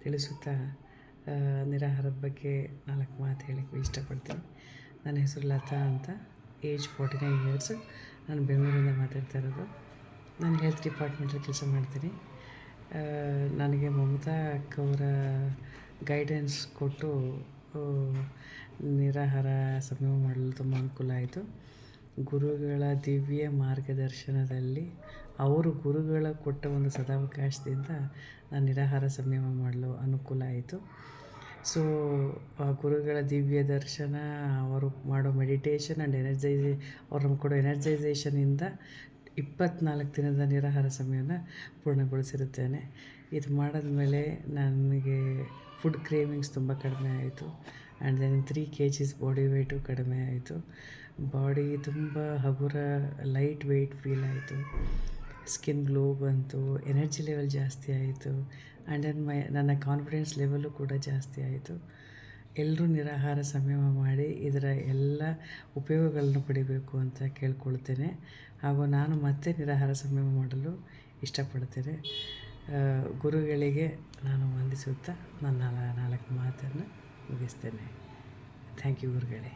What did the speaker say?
ತಿಳಿಸುತ್ತಾ ನಿರಾಹಾರದ ಬಗ್ಗೆ 4 ಮಾತು ಹೇಳಕ್ಕೆ ಇಷ್ಟಪಡ್ತೀನಿ. ನನ್ನ ಹೆಸರು ಲತಾ ಅಂತ, ಏಜ್ 49 ಇಯರ್ಸ್. ನಾನು ಬೆಂಗಳೂರಿಂದ ಮಾತಾಡ್ತಾ ಇರೋದು. ನಾನು ಹೆಲ್ತ್ ಡಿಪಾರ್ಟ್ಮೆಂಟಲ್ಲಿ ಕೆಲಸ ಮಾಡ್ತೀನಿ. ನನಗೆ ಮಮತಾ ಅಕ್ಕವರ ಗೈಡೆನ್ಸ್ ಕೊಟ್ಟು ನಿರಾಹಾರ ಸಂಯಮ ಮಾಡಲು ತುಂಬ ಅನುಕೂಲ ಆಯಿತು. ಗುರುಗಳ ದಿವ್ಯ ಮಾರ್ಗದರ್ಶನದಲ್ಲಿ ಅವರು ಗುರುಗಳ ಕೊಟ್ಟ ಒಂದು ಸದಾವಕಾಶದಿಂದ ನಾನು ನಿರಾಹಾರ ಸಂಯಮ ಮಾಡಲು ಅನುಕೂಲ ಆಯಿತು. ಸೊ ಆ ಗುರುಗಳ ದಿವ್ಯ ದರ್ಶನ, ಅವರು ಮಾಡೋ ಮೆಡಿಟೇಷನ್ ಆ್ಯಂಡ್ ಅವ್ರು ನಮ್ಗೆ ಕೊಡೋ ಎನರ್ಜೈಸೇಷನಿಂದ 24 ದಿನದ ನಿರಾಹಾರ ಸಮಯನ ಪೂರ್ಣಗೊಳಿಸಿರುತ್ತೇನೆ. ಇದು ಮಾಡಿದ್ಮೇಲೆ ನನಗೆ ಫುಡ್ ಕ್ರೇವಿಂಗ್ಸ್ ತುಂಬ ಕಡಿಮೆ ಆಯಿತು. And then 3 kgs body weight ಕಡಿಮೆ ಆಯಿತು. ಬಾಡಿ ತುಂಬ ಹಗುರ, ಲೈಟ್ ವೆಯ್ಟ್ ಫೀಲ್ ಆಯಿತು. ಸ್ಕಿನ್ ಗ್ಲೋ ಬಂತು, ಎನರ್ಜಿ ಲೆವೆಲ್ ಜಾಸ್ತಿ ಆಯಿತು. ಆ್ಯಂಡ್ ದೆನ್ ನನ್ನ ಕಾನ್ಫಿಡೆನ್ಸ್ ಲೆವೆಲ್ಲು ಕೂಡ ಜಾಸ್ತಿ ಆಯಿತು. ಎಲ್ಲರೂ ನಿರಾಹಾರ ಸಂಯಮ ಮಾಡಿ ಇದರ ಎಲ್ಲ ಉಪಯೋಗಗಳನ್ನು ಪಡಿಬೇಕು ಅಂತ ಕೇಳ್ಕೊಳ್ತೇನೆ. ಹಾಗೂ ನಾನು ಮತ್ತೆ ನಿರಾಹಾರ ಸಂಯಮ ಮಾಡಲು ಇಷ್ಟಪಡ್ತೇನೆ. ಗುರುಗಳಿಗೆ ನಾನು ವಂದಿಸುತ್ತಾ ನನ್ನ 4 ಮಾತನ್ನು ಮುಗಿಸ್ತೇನೆ. ಥ್ಯಾಂಕ್ ಯು ಗುರುಗಳೇ.